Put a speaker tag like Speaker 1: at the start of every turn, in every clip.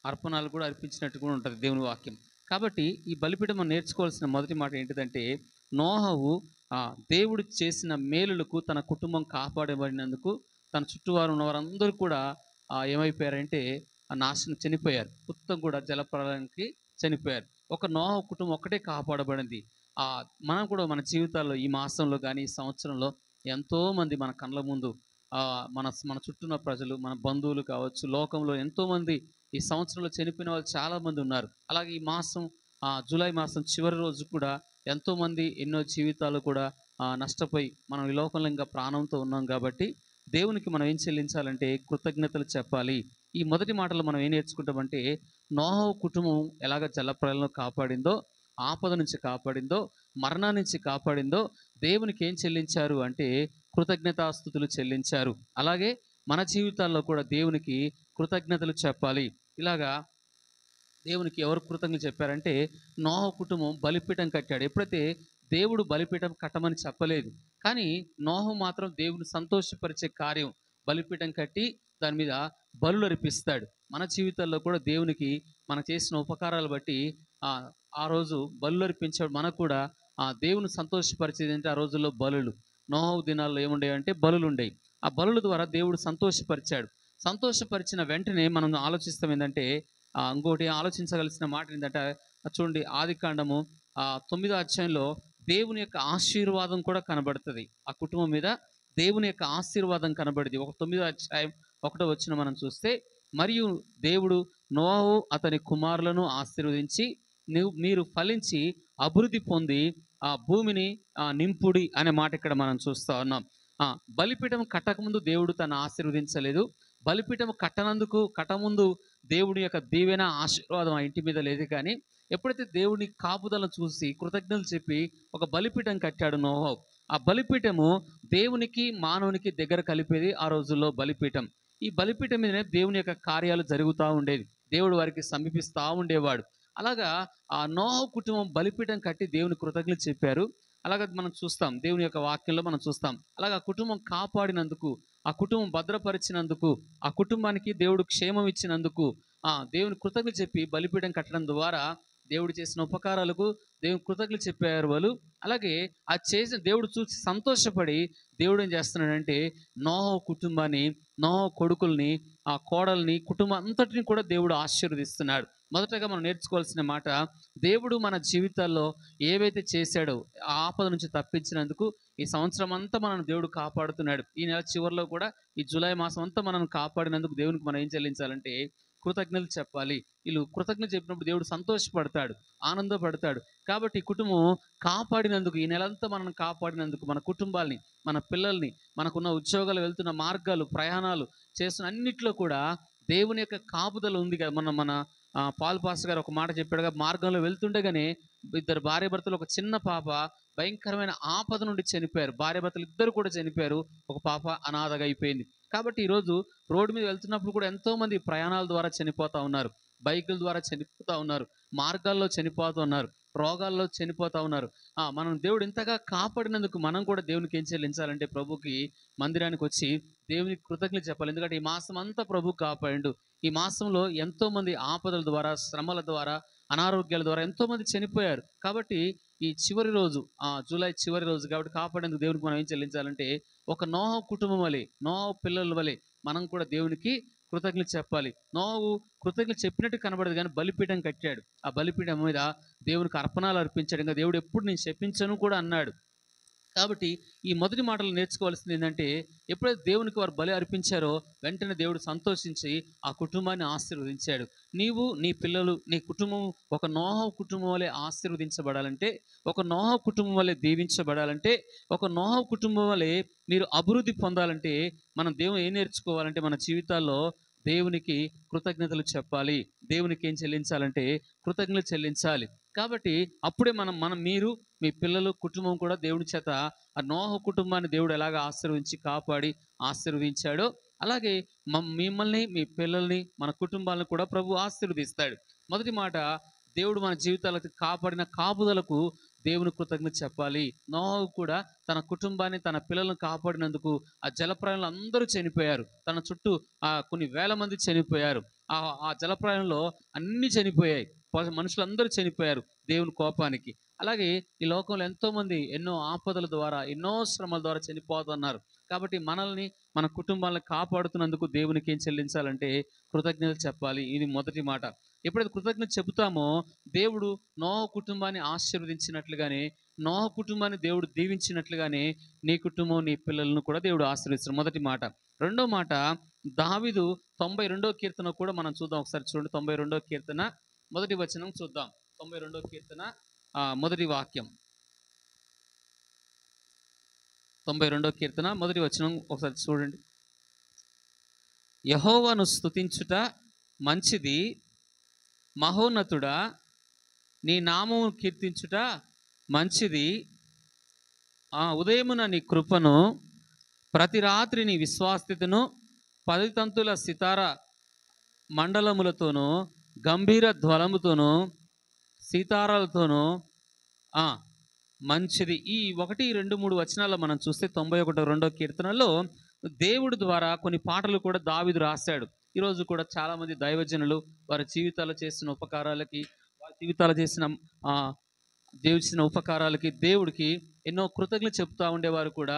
Speaker 1: అర్పణాలు కూడా అర్పించినట్టు కూడా ఉంటుంది దేవుని వాక్యం. కాబట్టి ఈ బలిపీఠం మనం నేర్చుకోవాల్సిన మొదటి మాట ఏంటిదంటే, నోహవు దేవుడు చేసిన మేలులకు తన కుటుంబం కాపాడబడినందుకు తన చుట్టూవారు ఉన్న వారందరూ కూడా ఏమైపోయారంటే నాశనం చనిపోయారు. మొత్తం కూడా జలప్రళయానికి చనిపోయారు. ఒక నోహ కుటుంబం ఒక్కటే కాపాడబడింది. మనం కూడా మన జీవితాల్లో ఈ మాసంలో కానీ, ఈ సంవత్సరంలో ఎంతోమంది మన కళ్ళ ముందు మన మన చుట్టూ ఉన్న ప్రజలు, మన బంధువులు కావచ్చు, లోకంలో ఎంతోమంది ఈ సంవత్సరంలో చనిపోయిన వాళ్ళు చాలామంది ఉన్నారు. అలాగే ఈ మాసం జూలై మాసం చివరి రోజు కూడా ఎంతోమంది ఎన్నో జీవితాలు కూడా నష్టపోయి మనం ఈ లోకంలో ఇంకా ప్రాణంతో ఉన్నాం కాబట్టి దేవునికి మనం ఏం చెల్లించాలంటే కృతజ్ఞతలు చెప్పాలి. ఈ మొదటి మాటలు మనం ఏం నేర్చుకుంటామంటే నోహవు కుటుంబం ఎలాగ జలప్రళయంలో కాపాడిందో, ఆపద నుంచి కాపాడిందో, మరణం నుంచి కాపాడిందో దేవునికి ఏం చెల్లించారు అంటే కృతజ్ఞతాస్తుతులు చెల్లించారు. అలాగే మన జీవితాల్లో కూడా దేవునికి కృతజ్ఞతలు చెప్పాలి. ఇలాగా దేవునికి ఎవరు కృతజ్ఞతలు చెప్పారంటే నోహ కుటుంబం బలిపీఠం కట్టాడు. ఎప్పుడైతే దేవుడు బలిపీఠం కట్టమని చెప్పలేదు, కానీ నోహ మాత్రం దేవుని సంతోషపరిచే కార్యం బలిపీఠం కట్టి దాని మీద బలులు అర్పిస్తాడు. మన జీవితాల్లో కూడా దేవునికి మనం చేసిన ఉపకారాలు బట్టి ఆ ఆ రోజు బలులు అర్పించాడు. మనకు కూడా దేవుని సంతోషపరిచేది అంటే ఆ రోజుల్లో బలులు. నోహవు దినాల్లో ఏముండేవంటే బలులు ఉండేవి. ఆ బలుల ద్వారా దేవుడు సంతోషపరిచాడు. సంతోషపరిచిన వెంటనే మనం ఆలోచిస్తాం ఏంటంటే ఇంకోటి ఆలోచించవలసిన మాట ఏంటంటే చూడండి ఆదికాండము 9వ అధ్యాయంలో దేవుని యొక్క ఆశీర్వాదం కూడా కనబడుతుంది. ఆ కుటుంబం మీద దేవుని యొక్క ఆశీర్వాదం కనబడింది. 9వ అధ్యాయం 1వ వచనం మనం చూస్తే, మరియు దేవుడు నోవహు అతని కుమారులను ఆశీర్వదించి మీరు ఫలించి అభివృద్ధి పొంది ఆ భూమిని నింపుడి అనే మాట ఇక్కడ మనం చూస్తా ఉన్నాం. బలిపీఠం కట్టకముందు దేవుడు తను ఆశీర్వదించలేదు. బలిపీఠం కట్టముందు దేవుడి యొక్క దీవెన ఆశీర్వాదం ఆ ఇంటి మీద లేదు. కానీ ఎప్పుడైతే దేవుని కాపుదలను చూసి కృతజ్ఞతలు చెప్పి ఒక బలిపీఠం కట్టాడు నోహవు. ఆ బలిపీఠము దేవునికి మానవునికి దగ్గర కలిపేది ఆ రోజుల్లో బలిపీఠం. ఈ బలిపీఠం మీదనే దేవుని యొక్క కార్యాలు జరుగుతూ ఉండేది. దేవుడు వారికి సమీపిస్తూ ఉండేవాడు. అలాగా ఆ నోహవు కుటుంబం బలిపీఠం కట్టి దేవుని కృతజ్ఞతలు చెప్పారు. అలాగ మనం చూస్తాం దేవుని యొక్క వాక్యంలో మనం చూస్తాం. అలాగ ఆ కుటుంబం కాపాడినందుకు, ఆ కుటుంబం భద్రపరిచినందుకు, ఆ కుటుంబానికి దేవుడు క్షేమం ఇచ్చినందుకు దేవుని కృతజ్ఞతలు చెప్పి బలిపీఠం కట్టడం ద్వారా దేవుడు చేసిన ఉపకారాలకు దేవుని కృతజ్ఞతలు చెప్పారు వాళ్ళు. అలాగే ఆ చేసిన దేవుడు చూసి సంతోషపడి దేవుడు ఏం చేస్తున్నాడంటే నోహవు కుటుంబాన్ని, నోహవు కొడుకుల్ని, ఆ కోడల్ని, కుటుంబం అంతటిని కూడా దేవుడు ఆశీర్వదిస్తున్నాడు. మొదటగా మనం నేర్చుకోవాల్సిన మాట, దేవుడు మన జీవితాల్లో ఏవైతే చేశాడో ఆ ఆపద నుంచి తప్పించినందుకు ఈ సంవత్సరం అంతా మనం దేవుడు కాపాడుతున్నాడు. ఈ నెల చివరిలో కూడా ఈ జూలై మాసం అంతా మనం కాపాడినందుకు దేవునికి మనం ఏం చెల్లించాలంటే కృతజ్ఞతలు చెప్పాలి. వీళ్ళు కృతజ్ఞత చెప్పినప్పుడు దేవుడు సంతోషపడతాడు, ఆనందపడతాడు. కాబట్టి ఈ కుటుంబం కాపాడినందుకు, ఈ నెలంతా మనం కాపాడినందుకు, మన కుటుంబాల్ని, మన పిల్లల్ని, మనకున్న ఉద్యోగాలు, వెళ్తున్న మార్గాలు, ప్రయాణాలు చేస్తున్న అన్నిట్లో కూడా దేవుని యొక్క కాపుదల ఉంది కదా. మన పాల్ పాస్టర్ గారు ఒక మాట చెప్పాడుగా, మార్గంలో వెళ్తుండగానే ఇద్దరు భార్యాభర్తలు, ఒక చిన్న పాప భయంకరమైన ఆపద నుండి చనిపోయారు. భార్యాభర్తలు ఇద్దరు కూడా చనిపోయారు. ఒక పాప అనాథగా అయిపోయింది. కాబట్టి ఈరోజు రోడ్డు మీద వెళ్తున్నప్పుడు కూడా ఎంతోమంది ప్రయాణాల ద్వారా చనిపోతూ ఉన్నారు, బైకుల ద్వారా చనిపోతూ ఉన్నారు, మార్గాల్లో చనిపోతూ ఉన్నారు, రోగాల్లో చనిపోతూ ఉన్నారు. మనం దేవుడు ఇంతగా కాపాడినందుకు మనం కూడా దేవునికి ఏం చెల్లించాలంటే ప్రభుకి మందిరానికి వచ్చి దేవునికి కృతజ్ఞతలు చెప్పాలి. ఎందుకంటే ఈ మాసం అంతా ప్రభు కాపాడిండు. ఈ మాసంలో ఎంతోమంది ఆపదల ద్వారా, శ్రమల ద్వారా, అనారోగ్యాల ద్వారా ఎంతోమంది చనిపోయారు. కాబట్టి ఈ చివరి రోజు జూలై చివరి రోజు కాబట్టి కాపాడేందుకు దేవునికి మనం ఏం చెల్లించాలంటే ఒక నోహ కుటుంబం వలె, నోహ పిల్లల వలె మనం కూడా దేవునికి కృతజ్ఞతలు చెప్పాలి. నోహు కృతజ్ఞతలు చెప్పినట్టు కనబడదు, కానీ బలిపీఠం కట్టాడు. ఆ బలిపీఠం మీద దేవునికి అర్పణాలు అర్పించాడు. ఇంకా దేవుడు ఎప్పుడు నేను శపించను కూడా అన్నాడు. కాబట్టి ఈ మొదటి మాటలు నేర్చుకోవాల్సింది ఏంటంటే ఎప్పుడైతే దేవునికి వారు బలి అర్పించారో వెంటనే దేవుడు సంతోషించి ఆ కుటుంబాన్ని ఆశీర్వదించాడు. నీవు, నీ పిల్లలు, నీ కుటుంబం ఒక నోహ కుటుంబం వలె ఆశీర్వదించబడాలంటే, ఒక నోహ కుటుంబం వలె దీవించబడాలంటే, ఒక నోహ కుటుంబం వలె మీరు అభివృద్ధి పొందాలంటే మనం దేవుని ఏం నేర్చుకోవాలంటే మన జీవితాల్లో దేవునికి కృతజ్ఞతలు చెప్పాలి. దేవునికి ఏం చెల్లించాలంటే కృతజ్ఞతలు చెల్లించాలి. కాబట్టి అప్పుడే మీరు, మీ పిల్లలు, కుటుంబం కూడా దేవుని చేత ఆ నోహ కుటుంబాన్ని దేవుడు ఎలాగ ఆశీర్వదించి కాపాడి ఆశీర్వదించాడో అలాగే మిమ్మల్ని, మీ పిల్లల్ని, మన కుటుంబాలను కూడా ప్రభు ఆశీర్వదిస్తాడు. మొదటి మాట దేవుడు మన జీవితాలకు కాపాడిన కాపుదలకు దేవుని కృతజ్ఞత చెప్పాలి. నోవాహు కూడా తన కుటుంబాన్ని, తన పిల్లలను కాపాడినందుకు ఆ జలప్రళయంలో అందరూ చనిపోయారు. తన చుట్టూ కొన్ని వేల మంది చనిపోయారు. ఆ ఆ జలప్రళయంలో అన్నీ చనిపోయాయి. మనుషులందరూ చనిపోయారు దేవుని కోపానికి. అలాగే ఈ లోకంలో ఎంతోమంది ఎన్నో ఆపదల ద్వారా, ఎన్నో శ్రమల ద్వారా చనిపోతున్నారు. కాబట్టి మనల్ని, మన కుటుంబాలను కాపాడుతున్నందుకు దేవునికి ఏం చెల్లించాలంటే కృతజ్ఞతలు చెప్పాలి. ఇది మొదటి మాట. ఎప్పుడైతే కృతజ్ఞత చెబుతామో దేవుడు నోవహు కుటుంబాన్ని ఆశీర్వదించినట్లుగానే, నోవహు కుటుంబాన్ని దేవుడు దీవించినట్లుగానే నీ కుటుంబం, నీ పిల్లలను కూడా దేవుడు ఆశీర్వదిస్తాడు. మొదటి మాట. రెండో మాట, దావీదు 92వ కీర్తన కూడా మనం చూద్దాం. ఒకసారి చూడండి. 92వ కీర్తన మొదటి వచనం చూద్దాం. 92వ కీర్తన మొదటి వాక్యం. 92వ కీర్తన మొదటి వచనం ఒకసారి చూడండి. యెహోవాను స్తుతించుట మంచిది, మహోన్నతుడా నీ నామమును కీర్తించుట మంచిది. ఉదయమున నీ కృపను, ప్రతి రాత్రి నీ విశ్వాస్యతను, 10 తంతుల సితార మండలములతోనూ, గంభీర ధ్వలముతోనూ, సీతారాలతోనూ మంచిది. ఈ 1, 2, 3 వచనాల్లో మనం చూస్తే 91 కీర్తనలో దేవుడి ద్వారా కొన్ని పాటలు కూడా దావీదు రాశాడు. ఈరోజు కూడా చాలామంది దైవజనులు వారి జీవితాలు చేసిన ఉపకారాలకి, వారి జీవితాలు చేసిన ఉపకారాలకి దేవుడికి ఎన్నో కృతజ్ఞతలు చెప్తూ ఉండేవారు కూడా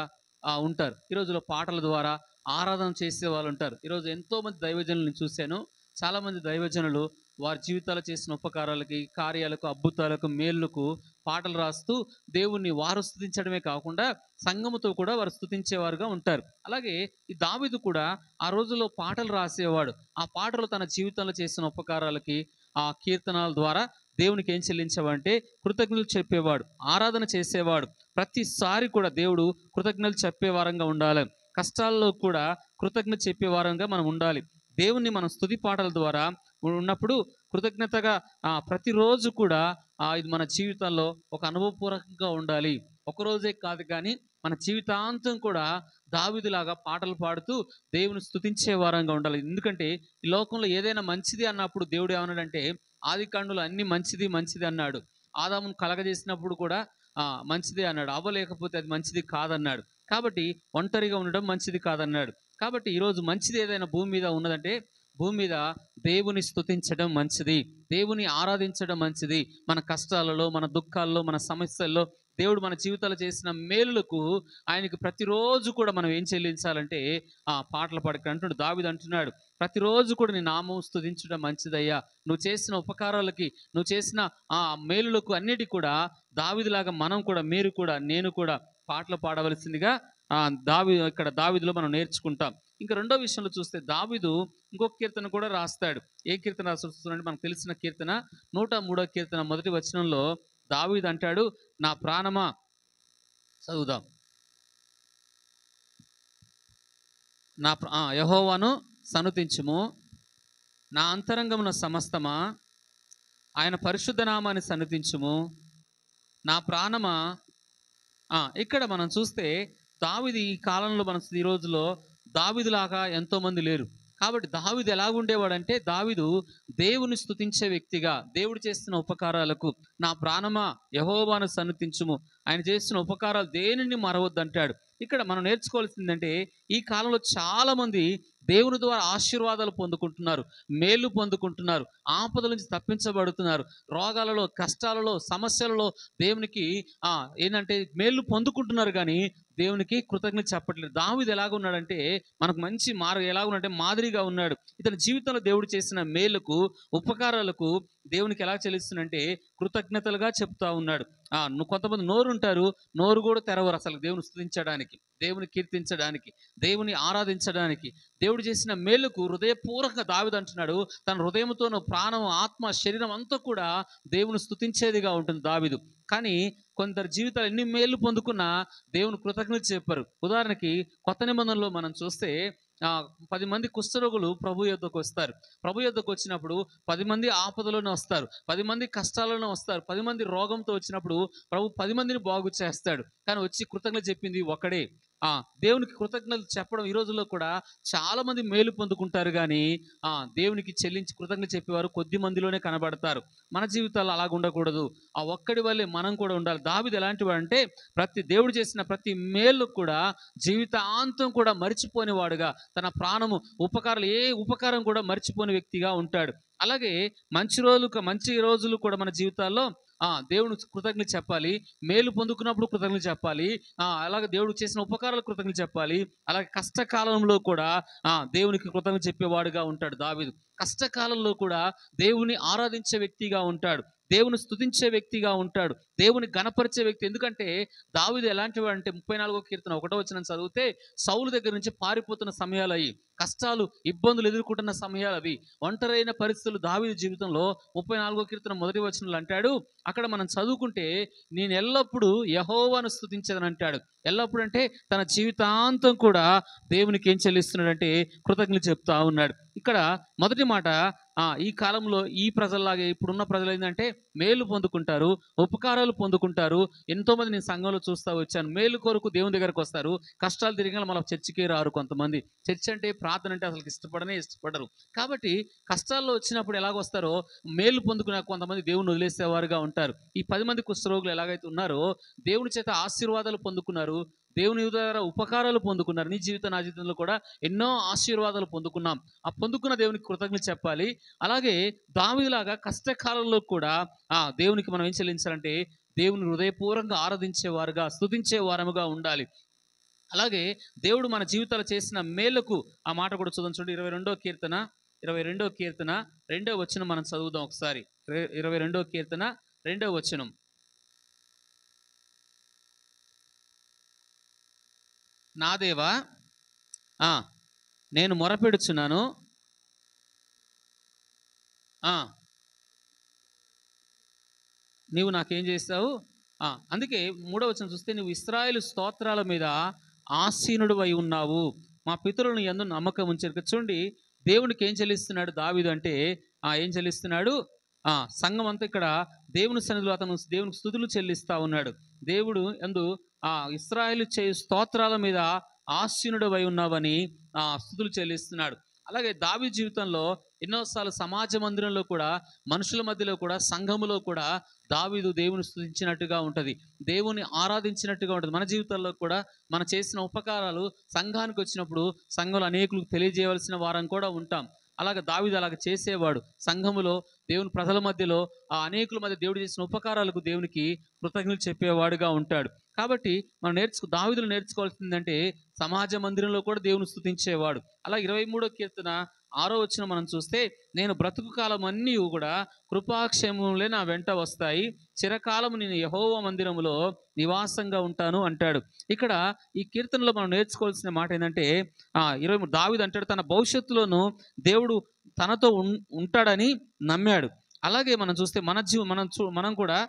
Speaker 1: ఉంటారు. ఈ రోజులో పాటల ద్వారా ఆరాధన చేసే వాళ్ళు ఉంటారు. ఈరోజు ఎంతోమంది దైవజనులను చూశాను. చాలామంది దైవజనులు వారి జీవితాలు చేసిన ఉపకారాలకి, కార్యాలకు, అద్భుతాలకు, మేలులకు పాటలు రాస్తూ దేవుణ్ణి వారు స్తుతించడమే కాకుండా సంఘముతో కూడా వారు స్తుతించేవారుగా ఉంటారు. అలాగే ఈ దావీదు కూడా ఆ రోజుల్లో పాటలు రాసేవాడు. ఆ పాటలు తన జీవితంలో చేసిన ఉపకారాలకి, ఆ కీర్తనాల ద్వారా దేవునికి ఏం చెల్లించేవాడంటే కృతజ్ఞతలు చెప్పేవాడు, ఆరాధన చేసేవాడు. ప్రతిసారి కూడా దేవుడు కృతజ్ఞతలు చెప్పే వారంగా ఉండాలి. కష్టాల్లో కూడా కృతజ్ఞత చెప్పే వారంగా మనం ఉండాలి. దేవుణ్ణి మనం స్తుతి పాటల ద్వారా ఉన్నప్పుడు కృతజ్ఞతగా ప్రతిరోజు కూడా ఇది మన జీవితంలో ఒక అనుభవపూర్వకంగా ఉండాలి. ఒకరోజే కాదు కానీ మన జీవితాంతం కూడా దావీదులాగా పాటలు పాడుతూ దేవుని స్తుతించే వారంగా ఉండాలి. ఎందుకంటే ఈ లోకంలో ఏదైనా మంచిది అన్నప్పుడు దేవుడు ఏమన్నాడంటే, ఆదికాండంలో అన్ని మంచిది మంచిది అన్నాడు. ఆదామును కలగజేసినప్పుడు కూడా మంచిదే అన్నాడు. అవ్వలేకపోతే అది మంచిది కాదన్నాడు. కాబట్టి ఒంటరిగా ఉండడం మంచిది కాదన్నాడు. కాబట్టి ఈరోజు మంచిది ఏదైనా భూమి మీద ఉన్నదంటే, భూమి మీద దేవుని స్తుతించడం మంచిది, దేవుని ఆరాధించడం మంచిది. మన కష్టాలలో, మన దుఃఖాల్లో, మన సమస్యల్లో దేవుడు మన జీవితాలు చేసిన మేలులకు ఆయనకి ప్రతిరోజు కూడా మనం ఏం చెల్లించాలంటే పాటలు పాడుకు అంటున్నాడు. దావీదు అంటున్నాడు, ప్రతిరోజు కూడా నీ నామం స్తుతించడం మంచిదయ్యా. నువ్వు చేసిన ఉపకారాలకి, నువ్వు చేసిన మేలులకు అన్నిటి కూడా దావీదులాగా మనం కూడా, మీరు కూడా, నేను కూడా పాటలు పాడవలసిందిగా ఇక్కడ దావీదులో మనం నేర్చుకుంటాం. ఇంకా రెండో విషయంలో చూస్తే దావీదు ఇంకొక కీర్తన కూడా రాస్తాడు. ఏ కీర్తన రాస్తున్నాడు? మనకు తెలిసిన కీర్తన 103వ కీర్తన మొదటి వచనంలో దావీదు అంటాడు, నా ప్రాణమా, చదువుదాం. యెహోవాను సన్నుతించుము, నా అంతరంగమున సమస్తమా ఆయన పరిశుద్ధ నామాన్ని సన్నుతించుము, నా ప్రాణమా. ఇక్కడ మనం చూస్తే దావీదు ఈ కాలంలో ఈ రోజులో దావీదులాగా ఎంతోమంది లేరు. కాబట్టి దావీదు ఎలాగుండేవాడంటే, దావీదు దేవుని స్తుతించే వ్యక్తిగా, దేవుడు చేస్తున్న ఉపకారాలకు నా ప్రాణమా యెహోవాను సన్నుతించుము, ఆయన చేస్తున్న ఉపకారాలు దేనిని మరవద్దంటాడు. ఇక్కడ మనం నేర్చుకోవాల్సిందంటే, ఈ కాలంలో చాలామంది దేవుని ద్వారా ఆశీర్వాదాలు పొందుకుంటున్నారు, మేలు పొందుకుంటున్నారు, ఆపదల నుంచి తప్పించబడుతున్నారు, రోగాలలో, కష్టాలలో, సమస్యలలో దేవునికి ఏంటంటే మేలు పొందుకుంటున్నారు. కానీ దేవునికి కృతజ్ఞత చెప్పట్లేదు. దావీదు ఎలాగున్నాడంటే మనకు మంచి ఎలాగున్నాడంటే మాదిరిగా ఉన్నాడు. ఇతని జీవితంలో దేవుడు చేసిన మేలుకు, ఉపకారాలకు దేవునికి ఎలా చెల్లిస్తుందంటే కృతజ్ఞతలుగా చెప్తా ఉన్నాడు. కొంతమంది నోరు ఉంటారు, నోరు కూడా తెరవరు అసలు దేవుని స్తుతించడానికి, దేవుని కీర్తించడానికి, దేవుని ఆరాధించడానికి. దేవుడు చేసిన మేలుకు హృదయపూర్వక దావీదు అంటున్నాడు, తన హృదయంతోనూ ప్రాణం, ఆత్మ, శరీరం అంతా కూడా దేవుని స్తుతించేదిగా ఉంటుంది దావీదు. కానీ కొందరు జీవితాలు ఎన్ని మేలు పొందుకున్నా దేవుని కృతజ్ఞత చెప్పారు. ఉదాహరణకి కొత్త నిబంధనలో మనం చూస్తే 10 మంది కుష్ఠరోగులు ప్రభు యొద్దకు వస్తారు. ప్రభు యొద్దకు వచ్చినప్పుడు 10 మంది ఆపదలోనే వస్తారు, 10 మంది కష్టాల్లోనే వస్తారు, 10 మంది రోగంతో వచ్చినప్పుడు ప్రభు 10 మందిని బాగు చేస్తాడు. కానీ వచ్చి కృతజ్ఞత చెప్పింది ఒకడే. దేవునికి కృతజ్ఞతలు చెప్పడం ఈ రోజుల్లో కూడా చాలా మంది మేలు పొందుకుంటారు కానీ దేవునికి చెల్లించి కృతజ్ఞత చెప్పేవారు కొద్ది మందిలోనే కనబడతారు. మన జీవితాల్లో అలాగ ఉండకూడదు. ఆ ఒక్కడి వల్లే మనం కూడా ఉండాలి. దావీదు ఎలాంటి వాడంటే ప్రతి దేవుడు చేసిన ప్రతి మేలు కూడా జీవితాంతం కూడా మరిచిపోని వాడుగా, తన ప్రాణము ఉపకారాలు ఏ ఉపకారం కూడా మర్చిపోని వ్యక్తిగా ఉంటాడు. అలాగే మంచి రోజులు కూడా మన జీవితాల్లో దేవుని కృతజ్ఞత చెప్పాలి. మేలు పొందుకున్నప్పుడు కృతజ్ఞత చెప్పాలి. అలాగే దేవుడు చేసిన ఉపకారాలు కృతజ్ఞత చెప్పాలి. అలాగే కష్టకాలంలో కూడా దేవునికి కృతజ్ఞత చెప్పేవాడుగా ఉంటాడు దావీదు. కష్టకాలంలో కూడా దేవుని ఆరాధించే వ్యక్తిగా ఉంటాడు. దేవుని స్తుతించే వ్యక్తిగా ఉంటాడు. దేవుని గణపరిచే వ్యక్తి. ఎందుకంటే దావీదు ఎలాంటి వాడు అంటే 34వ కీర్తన 1వ వచనం చదివితే సౌలు దగ్గర నుంచి పారిపోతున్న సమయాలు అవి, కష్టాలు ఇబ్బందులు ఎదుర్కొంటున్న సమయాలు అవి, ఒంటరైన పరిస్థితులు దావీదు జీవితంలో 34వ కీర్తన 1వ వచనంలో అంటాడు. అక్కడ మనం చదువుకుంటే నేను ఎల్లప్పుడూ యెహోవాను స్తుతించదని అంటాడు. ఎల్లప్పుడు అంటే తన జీవితాంతం కూడా దేవునికి ఏం చెల్లిస్తున్నాడంటే కృతజ్ఞతలు చెప్తా ఉన్నాడు. ఇక్కడ మొదటి మాట, ఈ కాలంలో ఈ ప్రజల్లాగే ఇప్పుడున్న ప్రజలు ఏంటంటే మేలు పొందుకుంటారు, ఉపకారాలు పొందుకుంటారు. ఎంతోమంది నేను సంఘంలో చూస్తూ వచ్చాను. మేలు కొరకు దేవుని దగ్గరకు వస్తారు, కష్టాలు తిరిగి మళ్ళీ చర్చికే రారు. కొంతమంది చర్చ్ అంటే ప్రార్థన అంటే అసలు ఇష్టపడరు. కాబట్టి కష్టాల్లో వచ్చినప్పుడు ఎలాగొస్తారో మేలు పొందుకున్న కొంతమంది దేవుని వదిలేసేవారుగా ఉంటారు. ఈ 10 మంది కుష్ఠరోగులు ఎలాగైతే ఉన్నారో దేవుని చేత ఆశీర్వాదాలు పొందుకున్నారు, దేవుని ద్వారా ఉపకారాలు పొందుకున్నారు. నీ జీవితం నా జీవితంలో కూడా ఎన్నో ఆశీర్వాదాలు పొందుకున్నాం. ఆ పొందుకున్న దేవునికి కృతజ్ఞత చెప్పాలి. అలాగే దావీదులాగా కష్టకాలంలో కూడా దేవునికి మనం ఏం చెల్లించాలంటే దేవుని హృదయపూర్వకంగా ఆరాధించేవారుగా, స్తుతించే వారముగా ఉండాలి. అలాగే దేవుడు మన జీవితాలు చేసిన మేలుకు ఆ మాట కూడా చూద్దాం. చూడండి 22వ కీర్తన 2వ వచనం మనం చదువుదాం ఒకసారి. 22వ కీర్తన 2వ వచనం. నా దేవా, నేను మొరపెడుచున్నాను, నీవు నాకేం చేస్తావు. అందుకే 3వ వచనం చూస్తే, నువ్వు ఇశ్రాయేలు స్తోత్రాల మీద ఆసీనుడు అయి ఉన్నావు, మా పితరులను యందు నమ్మకం ఉంచారు. చూడండి దేవునికి ఏం చెల్లిస్తున్నాడు దావీదు అంటే, ఏం చెల్లిస్తున్నాడు. సంఘం అంతా ఇక్కడ దేవుని సన్నిధిలో అతను దేవునికి స్తుతులు చెల్లిస్తా ఉన్నాడు. దేవుడు యందు ఇశ్రాయేలు చేయు స్తోత్రాల మీద ఆసీనుడు అయి ఉన్నావని స్తుతులు చెల్లిస్తున్నాడు. అలాగే దావీదు జీవితంలో ఎన్నోసార్లు సమాజ మందిరంలో కూడా, మనుషుల మధ్యలో కూడా, సంఘములో కూడా దావీదు దేవుని స్తుతించినట్టుగా ఉంటుంది, దేవుని ఆరాధించినట్టుగా ఉంటుంది. మన జీవితాల్లో కూడా మనం చేసిన ఉపకారాలు సంఘానికి వచ్చినప్పుడు సంఘంలో అనేకులకు తెలియజేయవలసిన వారం కూడా ఉంటాం. అలాగే దావీదు అలాగ చేసేవాడు. సంఘములో దేవుని ప్రజల మధ్యలో అనేకుల మధ్య దేవుడు చేసిన ఉపకారాలకు దేవునికి కృతజ్ఞతలు చెప్పేవాడుగా ఉంటాడు. కాబట్టి మనం దావీదులు నేర్చుకోవాల్సిందంటే సమాజ మందిరంలో కూడా దేవుని స్తుతించేవాడు. అలా 23వ కీర్తన 6వ వచనం మనం చూస్తే, నేను బ్రతుకు కాలం అన్నీ కూడా కృపాక్షేమములే నా వెంట వస్తాయి, చిరకాలము నేను యెహోవా మందిరములో నివాసంగా ఉంటాను అంటాడు. ఇక్కడ ఈ కీర్తనలో మనం నేర్చుకోవాల్సిన మాట ఏంటంటే, 23 దావీదు అంటాడు తన భవిష్యత్తులోను దేవుడు తనతో ఉంటాడని నమ్మాడు. అలాగే మనం చూస్తే మనం కూడా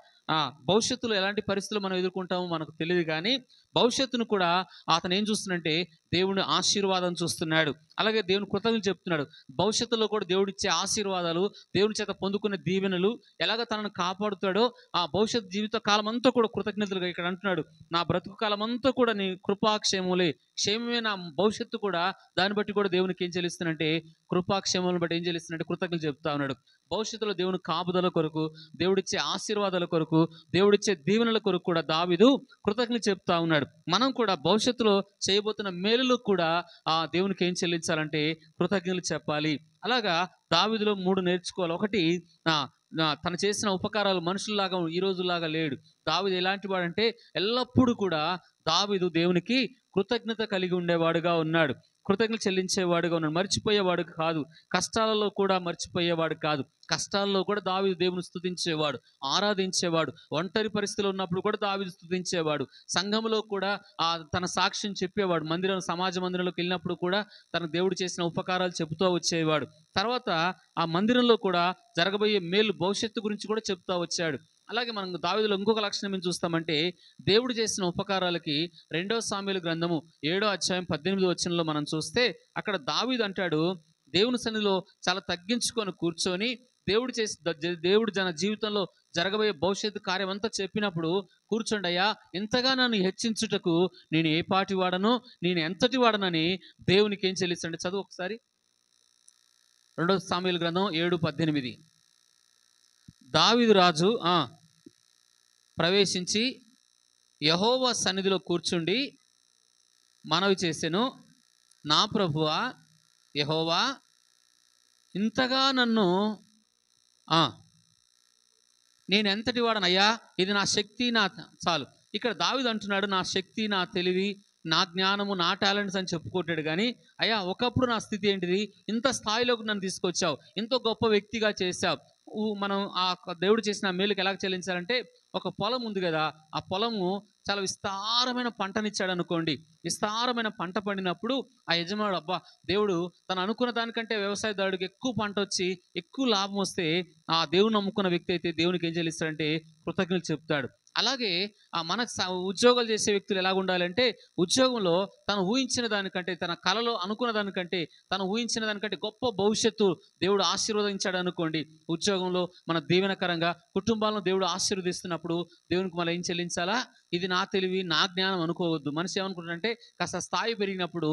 Speaker 1: భవిష్యత్తులో ఎలాంటి పరిస్థితులు మనం ఎదుర్కొంటామో మనకు తెలియదు, కానీ భవిష్యత్తును కూడా అతను ఏం చూస్తున్నాడంటే దేవుని ఆశీర్వాదం చూస్తున్నాడు. అలాగే దేవుని కృతజ్ఞతలు చెప్తున్నాడు. భవిష్యత్తులో కూడా దేవుడిచ్చే ఆశీర్వాదాలు, దేవుని చేత పొందుకునే దీవెనలు, ఎలాగ తనను కాపాడుతాడో ఆ భవిష్యత్ జీవిత కాలం అంతా కూడా కృతజ్ఞతలుగా ఇక్కడ అంటున్నాడు, నా బ్రతుకు కాలం అంతా కూడా నీ కృపాక్షేమములే, క్షేమమే నా భవిష్యత్తు కూడా. దాన్ని బట్టి కూడా దేవునికి ఏం చెల్లిస్తున్నంటే కృపాక్షేమములను బట్టి ఏం చెల్లిస్తున్నట్టే కృతజ్ఞతలు చెప్తా ఉన్నాడు. భవిష్యత్తులో దేవుని కాపుదల కొరకు, దేవుడిచ్చే ఆశీర్వాదాల కొరకు, దేవుడిచ్చే దీవెనల కొరకు కూడా దావీదు కృతజ్ఞతలు చెప్తా ఉన్నాడు. మనం కూడా భవిష్యత్తులో చేయబోతున్న మేలులు కూడా దేవునికి ఏం చెల్లించాలంటే కృతజ్ఞతలు చెప్పాలి. అలాగా దావీదులో 3 నేర్చుకోవాలి. ఒకటి, తను చేసిన ఉపకారాలు మనుషుల్లాగా ఈ రోజులాగా లేడు. దావీదు ఎలాంటి వాడంటే ఎల్లప్పుడూ కూడా దావీదు దేవునికి కృతజ్ఞత కలిగి ఉండేవాడుగా ఉన్నాడు, కృతజ్ఞత చెల్లించేవాడుగా ఉన్నాడు. మర్చిపోయేవాడు కాదు, కష్టాలలో కూడా మర్చిపోయేవాడు కాదు. కష్టాల్లో కూడా దావీదు దేవుని స్తుతించేవాడు, ఆరాధించేవాడు. ఒంటరి పరిస్థితిలో ఉన్నప్పుడు కూడా దావీదు స్తుతించేవాడు. సంఘంలో కూడా తన సాక్ష్యం చెప్పేవాడు. సమాజ మందిరంలోకి వెళ్ళినప్పుడు కూడా తన దేవుడు చేసిన ఉపకారాలు చెబుతూ వచ్చేవాడు. తర్వాత ఆ మందిరంలో కూడా జరగబోయే మేలు భవిష్యత్తు గురించి కూడా చెప్తూ వచ్చాడు. అలాగే మనం దావీదులో ఇంకొక లక్షణం ఏం చూస్తామంటే, దేవుడు చేసిన ఉపకారాలకి 2వ సామెయేలు గ్రంథము 7వ అధ్యాయం 18వ వచనంలో మనం చూస్తే, అక్కడ దావీదు అంటాడు, దేవుని సన్నిధిలో చాలా తగ్గించుకొని కూర్చొని దేవుడు తన జీవితంలో జరగబోయే భవిష్యత్తు కార్యం అంతా చెప్పినప్పుడు కూర్చోండి అయ్యా, ఇంతగా నన్ను హెచ్చించుటకు నేను ఏ పాటి వాడను, నేను ఎంతటి వాడనని దేవునికి ఏం చెల్లిస్తాడు. చదువు ఒకసారి 2 సామూయేలు గ్రంథం 7:18. దావీదు రాజు ప్రవేశించి యెహోవా సన్నిధిలో కూర్చుండి మనవి చేసెను, నా ప్రభువా యెహోవా, ఇంతగా నన్ను నేను ఎంతటి వాడనయ్యా, ఇది నా శక్తి, నా చాలు. ఇక్కడ దావీదు అంటున్నాడు, నా శక్తి, నా తెలివి, నా జ్ఞానము, నా టాలెంట్స్ అని చెప్పుకోటాడు. కానీ అయ్యా, ఒకప్పుడు నా స్థితి ఏంటిది, ఇంత స్థాయిలోకి నన్ను తీసుకొచ్చావు, ఎంతో గొప్ప వ్యక్తిగా చేశావు. మనం ఆ దేవుడు చేసిన మేలుకి ఎలా చెల్లించాలంటే, ఒక పొలం ఉంది కదా, ఆ పొలము చాలా విస్తారమైన పంటనిచ్చాడు అనుకోండి. విస్తారమైన పంట పండినప్పుడు ఆ యజమానుడు, అబ్బా దేవుడు తను అనుకున్న దానికంటే వ్యవసాయదారుడికి ఎక్కువ పంట వచ్చి ఎక్కువ లాభం వస్తే ఆ దేవుని నమ్ముకున్న వ్యక్తి అయితే దేవునికి ఏం చెల్లిస్తాడంటే కృతజ్ఞతలు చెప్తాడు. అలాగే మన ఉద్యోగాలు చేసే వ్యక్తులు ఎలాగ ఉండాలంటే, ఉద్యోగంలో తను ఊహించిన దానికంటే, తన కలలో అనుకున్న దానికంటే, తను ఊహించిన దానికంటే గొప్ప భవిష్యత్తు దేవుడు ఆశీర్వదించాడు అనుకోండి. ఉద్యోగంలో మన దీవెనకరంగా కుటుంబాలను దేవుడు ఆశీర్వదిస్తున్నప్పుడు దేవునికి మనం ఏం చెల్లించాలా, ఇది నా తెలివి, నా జ్ఞానం అనుకోవద్దు. మనిషి ఏమనుకుంటాడంటే, కాస్త స్థాయి పెరిగినప్పుడు,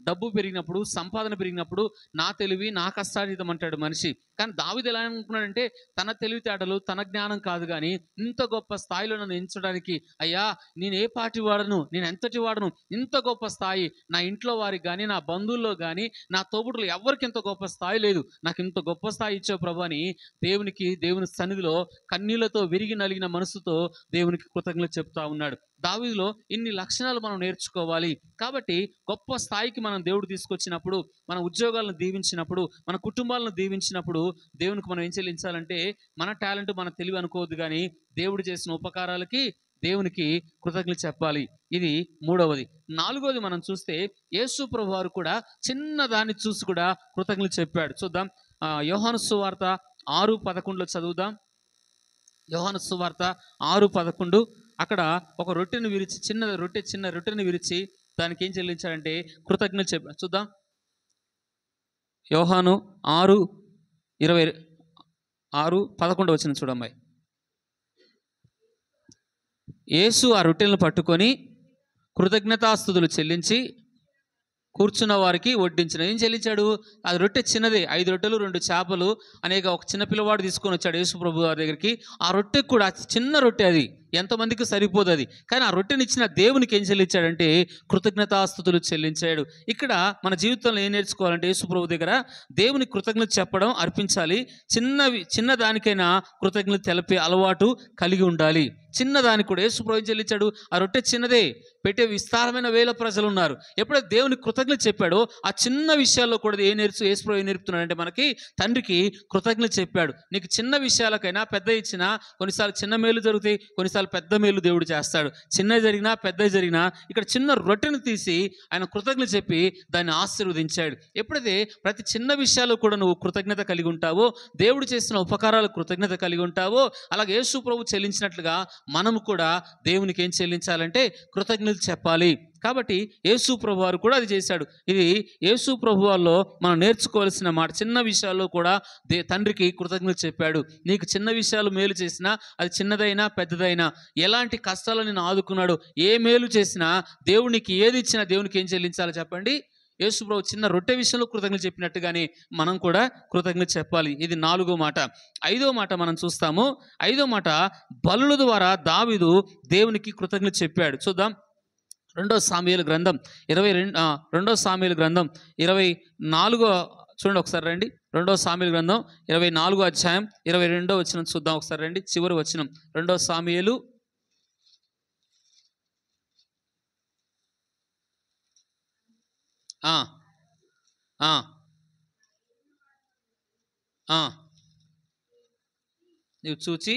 Speaker 1: డబ్బు పెరిగినప్పుడు, సంపాదన పెరిగినప్పుడు నా తెలివి, నా కష్టార్జితం అంటాడు మనిషి. కానీ దావీదు ఎలా అనుకున్నాడంటే, తన తెలివితేటలు, తన జ్ఞానం కాదు, కానీ ఇంత గొప్ప స్థాయిలో నన్ను ఎంచడానికి, అయ్యా నేను ఏ పాటి వాడను, నేను ఎంతటి వాడను, ఇంత గొప్ప స్థాయి నా ఇంట్లో వారికి కానీ, నా బంధువుల్లో కానీ, నా తోబుడులు ఎవరికి ఇంత గొప్ప స్థాయి లేదు, నాకు ఇంత గొప్ప స్థాయి ఇచ్చావు ప్రభు అని దేవుని సన్నిధిలో కన్నీళ్లతో విరిగి నలిగిన మనసుతో దేవునికి కృతజ్ఞతలు చెప్తా ఉన్నాడు. దావీదులో ఇన్ని లక్షణాలు మనం నేర్చుకోవాలి. కాబట్టి గొప్ప స్థాయికి మనం దేవుడు తీసుకొచ్చినప్పుడు, మన ఉద్యోగాలను దీవించినప్పుడు, మన కుటుంబాలను దీవించినప్పుడు దేవునికి మనం ఏం చెల్లించాలంటే, మన టాలెంట్, మన తెలివి అనుకోవద్దు, కానీ దేవుడు చేసిన ఉపకారాలకి దేవునికి కృతజ్ఞతలు చెప్పాలి. ఇది మూడవది. నాలుగవది మనం చూస్తే, యేసు ప్రభు వారు కూడా చిన్న దాన్ని చూసి కూడా కృతజ్ఞతలు చెప్పాడు. చూద్దాం, యోహాను సువార్త 6:11 చదువుదాం. యోహాను సువార్త 6:11. అక్కడ ఒక రొట్టెను విరిచి, చిన్న రొట్టెను విరిచి దానికి ఏం చెల్లించాడంటే కృతజ్ఞతలు చెప్పాడు. చూద్దాం, యోహాను 6:11 వచ్చిన చూడమ్మాయి. యేసు ఆ రొట్టెలను పట్టుకొని కృతజ్ఞతాస్తుతులు చెల్లించి కూర్చున్న వారికి వడ్డించిన. ఏం చెల్లించాడు? అది రొట్టె చిన్నదే, 5 రొట్టెలు 2 చేపలు అనేక. ఒక చిన్న పిల్లవాడు తీసుకొని వచ్చాడు యేసు ప్రభు వారి దగ్గరికి. ఆ రొట్టె కూడా చిన్న రొట్టె, అది ఎంతమందికి సరిపోదు అది. కానీ ఆ రొట్టెని ఇచ్చిన దేవునికి ఏం చెల్లించాడంటే కృతజ్ఞతాస్తుతులు చెల్లించాడు. ఇక్కడ మన జీవితంలో ఏం నేర్చుకోవాలంటే, యేసు ప్రభు దగ్గర దేవుని కృతజ్ఞత చెప్పడం, అర్పించాలి. చిన్న దానికైనా కృతజ్ఞత తెలిపే అలవాటు కలిగి ఉండాలి. చిన్నదానికి కూడా యేసు ప్రభు ఏం చెల్లించాడు? ఆ రొట్టె చిన్నదే, పెట్టే విస్తారమైన వేల ప్రజలు ఉన్నారు. ఎప్పుడైతే దేవుని కృతజ్ఞత చెప్పాడో, ఆ చిన్న విషయాల్లో కూడా యేసు ప్రభు ఏం నేర్పుతున్నాడంటే, మనకి తండ్రికి కృతజ్ఞత చెప్పాడు. నీకు చిన్న విషయాలకైనా పెద్ద ఇచ్చినా, కొన్నిసార్లు చిన్న మేలు జరుగుతాయి, కొన్నిసార్లు పెద్ద మేలు దేవుడు చేస్తాడు. చిన్నది జరిగినా పెద్దది జరిగినా ఇక్కడ చిన్న రొట్టెను తీసి ఆయన కృతజ్ఞత చెప్పి దాన్ని ఆశీర్వదించాడు. ఎప్పుడైతే ప్రతి చిన్న విషయాల్లో కూడా నువ్వు కృతజ్ఞత కలిగి ఉంటావో, దేవుడు చేసిన ఉపకారాలకు కృతజ్ఞత కలిగి ఉంటావో, అలాగే యేసు ప్రభు చెల్లించినట్లుగా మనము కూడా దేవునికి ఏం చెల్లించాలంటే కృతజ్ఞతలు చెప్పాలి. కాబట్టి యేసు ప్రభు వారు కూడా అది చేశాడు. ఇది యేసు ప్రభు వారిలో మనం నేర్చుకోవాల్సిన మాట. చిన్న విషయాల్లో కూడా తండ్రికి కృతజ్ఞత చెప్పాడు. నీకు చిన్న విషయాలు మేలు చేసినా, అది చిన్నదైనా పెద్దదైనా, ఎలాంటి కష్టాలు నేను ఆదుకున్నాడు, ఏ మేలు చేసినా దేవునికి ఏది ఇచ్చినా దేవునికి ఏం చెల్లించాలో చెప్పండి. యేసు ప్రభు చిన్న రొట్టె విషయంలో కృతజ్ఞత చెప్పినట్టుగానే మనం కూడా కృతజ్ఞత చెప్పాలి. ఇది 4వ మాట. 5వ మాట మనం చూస్తాము. 5వ మాట, బలుల ద్వారా దావీదు దేవునికి కృతజ్ఞత చెప్పాడు. చూద్దాం, 2 సామూయేలు గ్రంథం 24 చూడండి ఒకసారి రండి. 2 సామూయేలు గ్రంథం 24 అధ్యాయం 22 వచనం చూద్దాం ఒకసారి రండి. చివరి వచనం 2 సామూయేలు నువ్వు చూచి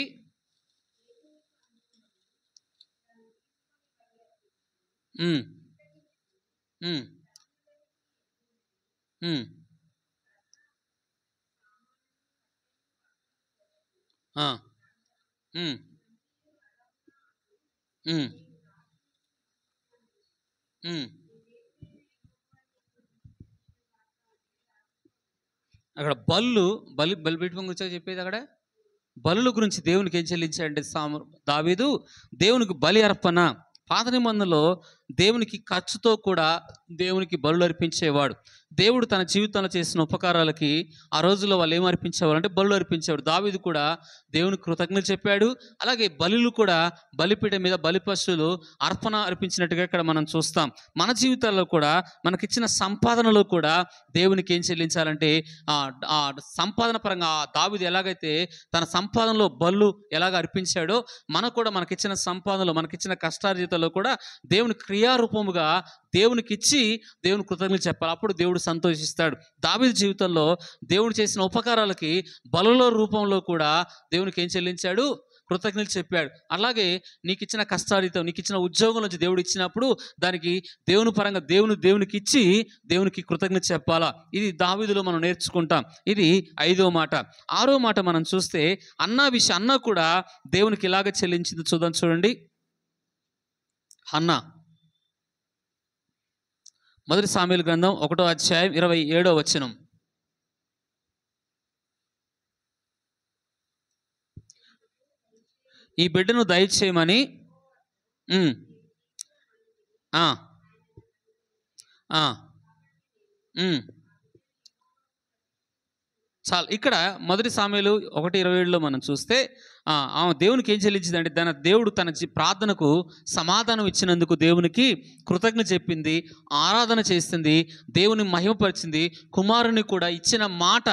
Speaker 1: ఉమ్, ఉమ్, ఉమ్, ఉమ్, ఉమ్, ఉమ్, అక్కడ బలిపీఠం గురించి చెప్పేది అక్కడ బలుల గురించి దేవునికి ఏం చెల్లించాడంటే దావీదు దేవునికి బలి అర్పణ. పాత నిబంధనలో దేవునికి ఖర్చుతో కూడా దేవునికి బలులు అర్పించేవాడు. దేవుడు తన జీవితంలో చేసిన ఉపకారాలకి ఆ రోజుల్లో వాళ్ళు ఏం అర్పించేవారు అంటే బలులు అర్పించేవాడు. దావీదు కూడా దేవునికి కృతజ్ఞతలు చెప్పాడు. అలాగే బలులు కూడా బలిపీఠం మీద బలి పశువులు అర్పణ అర్పించినట్టుగా ఇక్కడ మనం చూస్తాం. మన జీవితాల్లో కూడా మనకిచ్చిన సంపాదనలో కూడా దేవునికి ఏం చెల్లించాలంటే ఆ సంపాదన పరంగా దావీదు ఎలాగైతే తన సంపాదనలో బలు ఎలాగ అర్పించాడో మనకు కూడా మనకిచ్చిన సంపాదనలో మనకిచ్చిన కష్టార్జితంలో కూడా దేవుని క్రియారూపముగా దేవునికి ఇచ్చి దేవుని కృతజ్ఞతలు చెప్పాలి. అప్పుడు దేవుడు సంతోషిస్తాడు. దావీదు జీవితంలో దేవుడు చేసిన ఉపకారాలకి బలుల రూపంలో కూడా దేవునికి ఏం చెల్లించాడు? కృతజ్ఞతలు చెప్పాడు. అలాగే నీకు ఇచ్చిన కష్టార్జితం, నీకు ఇచ్చిన ఉద్యోగం నుంచి దేవుడు ఇచ్చినప్పుడు దానికి దేవుని పరంగా దేవునికి ఇచ్చి దేవునికి కృతజ్ఞత చెప్పాలా. ఇది దావీదులో మనం నేర్చుకుంటాం. ఇది 5వ మాట. 6వ మాట మనం చూస్తే అన్న కూడా దేవునికి ఇలాగ చెల్లించింది చూడండి. హన్నా మొదటి సామెయలు గ్రంథం 1వ అధ్యాయం 27వ వచనం. ఈ బిడ్డను దయచేయమని చాలు. ఇక్కడ మొదటి సామెయలు 1:27లో మనం చూస్తే ఆమె దేవునికి ఏం చెల్లించిందంటే దేవుడు తన ప్రార్థనకు సమాధానం ఇచ్చినందుకు దేవునికి కృతజ్ఞత చెప్పింది, ఆరాధన చేసింది, దేవుని మహిమపరిచింది, కుమారుని కూడా ఇచ్చిన మాట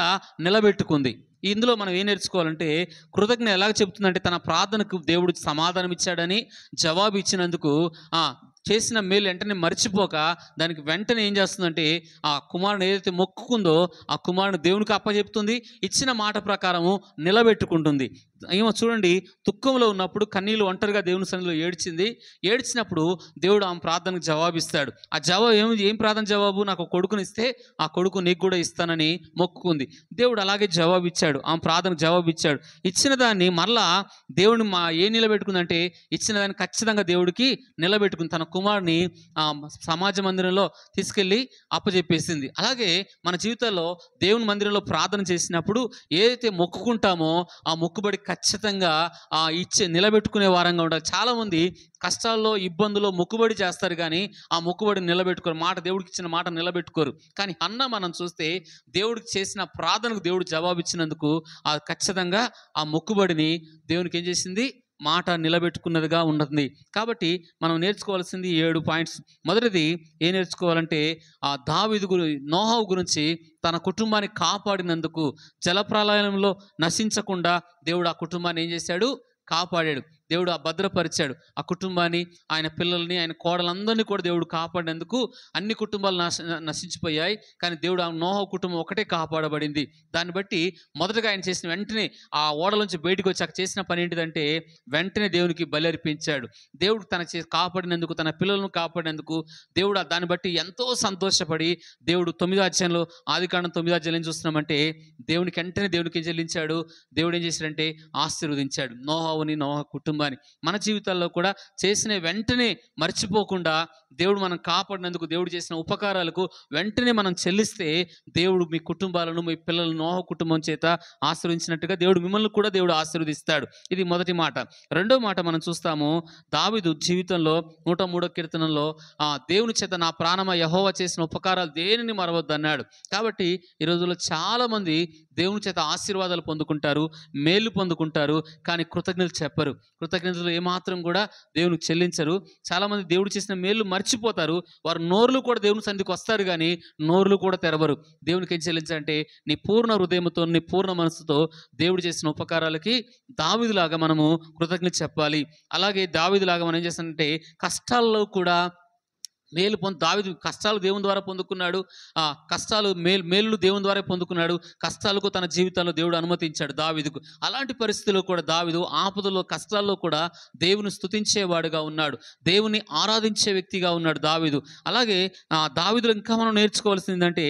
Speaker 1: నిలబెట్టుకుంది. ఇందులో మనం ఏం నేర్చుకోవాలంటే కృతజ్ఞత ఎలాగ చెప్తుందంటే తన ప్రార్థనకు దేవుడు సమాధానం ఇచ్చాడని, జవాబు ఇచ్చినందుకు చేసిన మేలు వెంటనే మర్చిపోక దానికి వెంటనే ఏం చేస్తుందంటే ఆ కుమారుని ఏదైతే మొక్కుకుందో ఆ కుమారుని దేవునికి అప్పచెప్తుంది, ఇచ్చిన మాట ప్రకారము నిలబెట్టుకుంటుంది. ఏమో చూడండి, దుఃఖంలో ఉన్నప్పుడు కన్నీళ్ళు ఒంటరిగా దేవుని సన్నిధిలో ఏడ్చినప్పుడు దేవుడు ఆమె ప్రార్థనకు జవాబిస్తాడు. ఆ జవాబు ఏం ప్రార్థన జవాబు? నాకు కొడుకునిస్తే ఆ కొడుకు నీకు కూడా ఇస్తానని మొక్కుకుంది. దేవుడు అలాగే జవాబు ఇచ్చాడు, ఆమె ప్రార్థనకు జవాబు ఇచ్చాడు. ఇచ్చిన దాన్ని మరలా దేవుడిని ఏం నిలబెట్టుకుందంటే ఇచ్చిన దాన్ని ఖచ్చితంగా దేవుడికి నిలబెట్టుకుంది. తన కుమారుని సమాజ మందిరంలో తీసుకెళ్ళి అప్పచెప్పేసింది. అలాగే మన జీవితాల్లో దేవుని మందిరంలో ప్రార్థన చేసినప్పుడు ఏదైతే మొక్కుకుంటామో ఆ మొక్కుబడి ఖచ్చితంగా నిలబెట్టుకునే వారంగా ఉండాలి. చాలామంది కష్టాల్లో ఇబ్బందుల్లో మొక్కుబడి చేస్తారు కానీ ఆ మొక్కుబడి నిలబెట్టుకోరు, దేవుడికి ఇచ్చిన మాట నిలబెట్టుకోరు. కానీ హన్నా మనం చూస్తే దేవుడికి చేసిన ప్రార్థనకు దేవుడు జవాబు ఇచ్చినందుకు ఖచ్చితంగా ఆ మొక్కుబడిని దేవునికి ఏం చేసింది? మాట నిలబెట్టుకున్నదిగా ఉంటుంది. కాబట్టి మనం నేర్చుకోవాల్సింది 7 పాయింట్స్. మొదటిది ఏం నేర్చుకోవాలంటే దావీదు నోహవు గురించి తన కుటుంబాన్ని కాపాడినందుకు, జలప్రలయంలో నశించకుండా దేవుడు ఆ కుటుంబాన్ని ఏం చేశాడు? కాపాడాడు. దేవుడు భద్రపరిచాడు ఆ కుటుంబాన్ని, ఆయన పిల్లల్ని, ఆయన కోడలందరినీ కూడా దేవుడు కాపాడినందుకు అన్ని కుటుంబాలు నశించిపోయాయి. కానీ దేవుడు ఆ నోహ కుటుంబం ఒకటే కాపాడబడింది. దాన్ని బట్టి మొదటగా ఆయన చేసిన వెంటనే ఆ ఓడలోంచి బయటకు వచ్చాక చేసిన పని ఏంటిదంటే వెంటనే దేవునికి బలి అర్పించాడు. దేవుడు కాపాడినందుకు, తన పిల్లలను కాపాడినందుకు దేవుడు దాన్ని బట్టి ఎంతో సంతోషపడి దేవుడు 9వ అధ్యాయంలో, ఆదికాండం 9వ అధ్యాయం ఏం చూస్తున్నామంటే దేవునికి వెంటనే దేవునికి ఏం చెల్లించాడు? దేవుడు ఏం చేశాడంటే ఆశీర్వదించాడు నోహ కుటుంబం. మన జీవితాల్లో కూడా చేసిన వెంటనే మర్చిపోకుండా దేవుడు మనం కాపాడినందుకు, దేవుడు చేసిన ఉపకారాలకు వెంటనే మనం చెల్లిస్తే దేవుడు మీ కుటుంబాలను, మీ పిల్లలను నోహ కుటుంబం చేత ఆశీర్వదించినట్టుగా దేవుడు మిమ్మల్ని కూడా దేవుడు ఆశీర్వదిస్తాడు. ఇది మొదటి మాట. రెండో మాట మనం చూస్తాము, దావీదు జీవితంలో 103వ కీర్తనలో దేవుని చేత నా ప్రాణమ యెహోవా చేసిన ఉపకారాలు దేనిని మరవద్దు అన్నాడు. కాబట్టి ఈ రోజుల్లో చాలామంది దేవుని చేత ఆశీర్వాదాలు పొందుకుంటారు, మేలు పొందుకుంటారు, కానీ కృతజ్ఞతలు చెప్పరు. కృతజ్ఞతలు ఏమాత్రం కూడా దేవునికి చెల్లించరు. చాలామంది దేవుడు చేసిన మేలు మర్చిపోతారు. వారు నోరులు కూడా దేవుని సన్నిధికి వస్తారు కానీ నోరులు కూడా తెరవరు. దేవునికి ఏం చెల్లించాలంటే నీ పూర్ణ హృదయంతో, నీ పూర్ణ మనసుతో దేవుడు చేసిన ఉపకారాలకి దావీదులాగా మనము కృతజ్ఞత చెప్పాలి. అలాగే దావీదులాగా మనం ఏం చేస్తామంటే కష్టాల్లో కూడా దావీదు కష్టాలు దేవుని ద్వారా పొందుకున్నాడు, కష్టాలు మేలు దేవుని ద్వారా పొందుకున్నాడు. కష్టాలకు తన జీవితంలో దేవుడు అనుమతించాడు దావీదుకు. అలాంటి పరిస్థితుల్లో కూడా దావీదు ఆపదలో, కష్టాల్లో కూడా దేవుని స్తుతించేవాడుగా ఉన్నాడు, దేవుని ఆరాధించే వ్యక్తిగా ఉన్నాడు దావీదు. అలాగే దావీదులో ఇంకా మనం నేర్చుకోవాల్సింది ఏంటంటే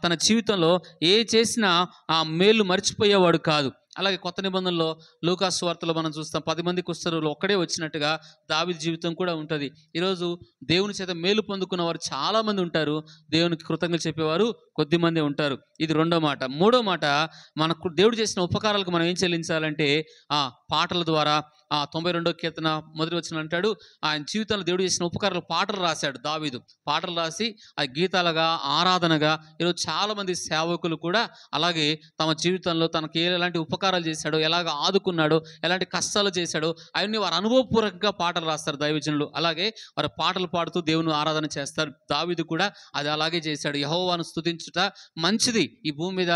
Speaker 1: తన జీవితంలో ఏ చేసినా ఆ మేలు మర్చిపోయేవాడు కాదు. అలాగే కొత్త నిబంధనలో లూకా సువార్తలో మనం చూస్తాం 10 మంది కుష్ఠరోగులు ఒక్కడే వచ్చినట్టుగా దావీదు జీవితం కూడా ఉంటుంది. ఈరోజు దేవుని చేత మేలు పొందుకున్న వారు చాలామంది ఉంటారు, దేవునికి కృతజ్ఞతలు చెప్పేవారు కొద్దిమంది ఉంటారు. ఇది రెండో మాట. మూడో మాట, మనకు దేవుడు చేసిన ఉపకారాలకు మనం ఏం చెల్లించాలంటే పాటల ద్వారా 92వ కీర్తన మొదటి వచనం అంటాడు, ఆయన జీవితంలో దేవుడు చేసిన ఉపకారాలు పాటలు రాశాడు దావీదు. పాటలు రాసి ఆ గీతాలుగా ఆరాధనగా ఈరోజు చాలామంది సేవకులు కూడా అలాగే తమ జీవితంలో తనకి ఎలాంటి ఉపకారాలు చేశాడో, ఎలాగ ఆదుకున్నాడో, ఎలాంటి కష్టాలు చేశాడో అవన్నీ వారు అనుభవపూర్వకంగా పాటలు రాస్తారు దైవజనులు. అలాగే వారు పాటలు పాడుతూ దేవుని ఆరాధన చేస్తారు. దావీదు కూడా అది అలాగే చేశాడు. యెహోవాను స్తుతించుట మంచిది. ఈ భూమి మీద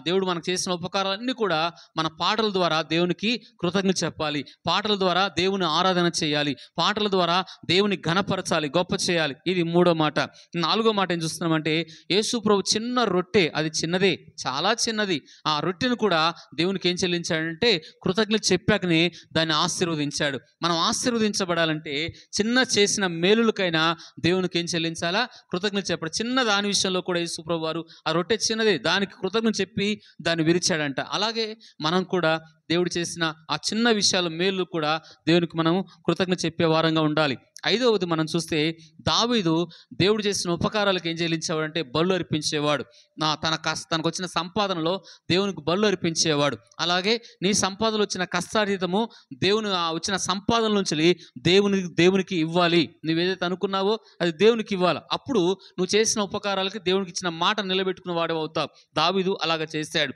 Speaker 1: దేవుడు మనకు చేసిన ఉపకారాలన్నీ కూడా మన పాటల ద్వారా దేవునికి కృతజ్ఞత చెప్పాలి, పాటల ద్వారా దేవుని ఆరాధన చేయాలి, పాటల ద్వారా దేవుని ఘనపరచాలి, గొప్ప చేయాలి. ఇది మూడో మాట. నాలుగో మాట ఏం చూస్తున్నామంటే, యేసు ప్రభు చిన్న రొట్టె, అది చిన్నదే, చాలా చిన్నది, ఆ రొట్టెను కూడా దేవునికి ఏం చెల్లించాడంటే కృతజ్ఞత చెప్పాకనే దాన్ని ఆశీర్వదించాడు. మనం ఆశీర్వదించబడాలంటే చిన్న చేసిన మేలులకైనా దేవునికి ఏం చెల్లించాలా? కృతజ్ఞత చెప్పడం. చిన్న దాని విషయంలో కూడా యేసు ప్రభు వారు ఆ రొట్టె చిన్నదే, దానికి కృతజ్ఞత చెప్పి దాన్ని విరిచాడంట. అలాగే మనం కూడా దేవుడు చేసిన ఆ చిన్న విషయాల మేలు కూడా దేవునికి మనం కృతజ్ఞత చెప్పే వారంగా ఉండాలి. ఐదవది మనం చూస్తే, దావీదు దేవుడు చేసిన ఉపకారాలకు ఏం చెల్లించేవాడు అంటే బలు అర్పించేవాడు. తనకు వచ్చిన సంపాదనలో దేవునికి బలు అర్పించేవాడు. అలాగే నీ సంపాదనలో వచ్చిన కష్టార్జితము దేవుని వచ్చిన సంపాదన నుంచి దేవునికి ఇవ్వాలి. నువ్వేదైతే అనుకున్నావో అది దేవునికి ఇవ్వాలి. అప్పుడు నువ్వు చేసిన ఉపకారాలకి దేవునికి ఇచ్చిన మాట నిలబెట్టుకున్న వాడు అవుతావు. దావీదు అలాగ చేశాడు.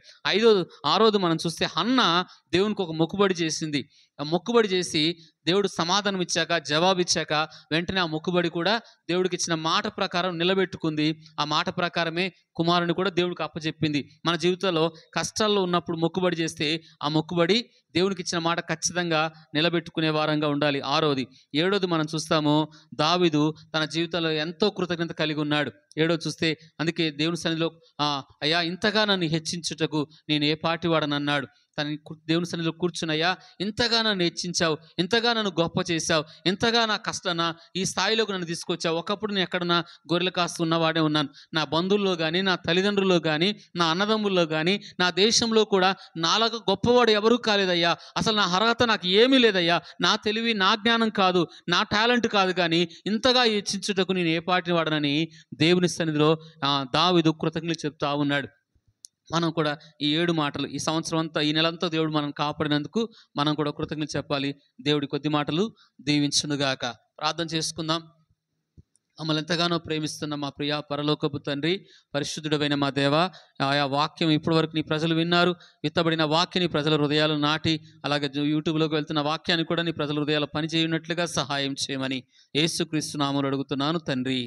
Speaker 1: ఆరోది మనం చూస్తే, హన్నా దేవునికి ఒక మొక్కుబడి చేసింది. ఆ మొక్కుబడి చేసి దేవుడు సమాధానం ఇచ్చాక, జవాబు ఇచ్చాక వెంటనే ఆ మొక్కుబడి కూడా దేవుడికి ఇచ్చిన మాట ప్రకారం నిలబెట్టుకుంది. ఆ మాట ప్రకారమే కుమారుని కూడా దేవుడికి అప్పచెప్పింది. మన జీవితంలో కష్టాల్లో ఉన్నప్పుడు మొక్కుబడి చేస్తే ఆ మొక్కుబడి దేవునికి ఇచ్చిన మాట ఖచ్చితంగా నిలబెట్టుకునే వారంగా ఉండాలి. ఆరోది. ఏడోది మనం చూస్తాము, దావీదు తన జీవితంలో ఎంతో కృతజ్ఞత కలిగి ఉన్నాడు. ఏడోది చూస్తే, అందుకే దేవుని సన్నిధిలో అయ్యా ఇంతగా నన్ను హెచ్చించుటకు నేను ఏ పాటి వాడనన్నాడు. తన దేవుని సన్నిధిలో కూర్చున్నయ్యా ఇంతగా నన్ను హెచ్చించావు, ఇంతగా నన్ను గొప్ప చేశావు, ఇంతగా నా కష్టాన ఈ స్థాయిలోకి నన్ను తీసుకొచ్చావు. ఒకప్పుడు నేను ఎక్కడన్నా గొర్రెలు కాస్తున్న వాడే ఉన్నాను. నా బంధువుల్లో కానీ, నా తల్లిదండ్రుల్లో కానీ, నా అన్నదమ్ముల్లో కానీ, నా దేశంలో కూడా నాలాగా గొప్పవాడు ఎవరూ కాలేదయ్యా. అసలు నా అర్హత నాకు ఏమీ లేదయ్యా. నా తెలివి, నా జ్ఞానం కాదు, నా టాలెంట్ కాదు, కానీ ఇంతగా హెచ్చించుటకు నేను ఏ పాటిని వాడనని దేవుని సన్నిధిలో దావీదు కృతజ్ఞతలు చెప్తా ఉన్నాడు. మనం కూడా ఈ 7 మాటలు ఈ సంవత్సరం అంతా, ఈ నెలంతా దేవుడు మనం కాపాడినందుకు మనం కూడా కృతజ్ఞత చెప్పాలి. దేవుడి కొద్ది మాటలు దీవించునుగాక. ప్రార్థన చేసుకుందాం. మమ్మల్ని ఎంతగానో ప్రేమిస్తున్న మా ప్రియ పరలోకపు తండ్రి, పరిశుద్ధుడైన మా దేవ, ఆయా వాక్యం ఇప్పటి వరకు నీ ప్రజలు విన్నారు. విత్తబడిన వాక్యాన్ని ప్రజల హృదయాలు నాటి, అలాగే యూట్యూబ్లోకి వెళ్తున్న వాక్యాన్ని కూడా నీ ప్రజల హృదయాలు పనిచేయున్నట్లుగా సహాయం చేయమని యేసుక్రీస్తు నామములో అడుగుతున్నాను తండ్రి.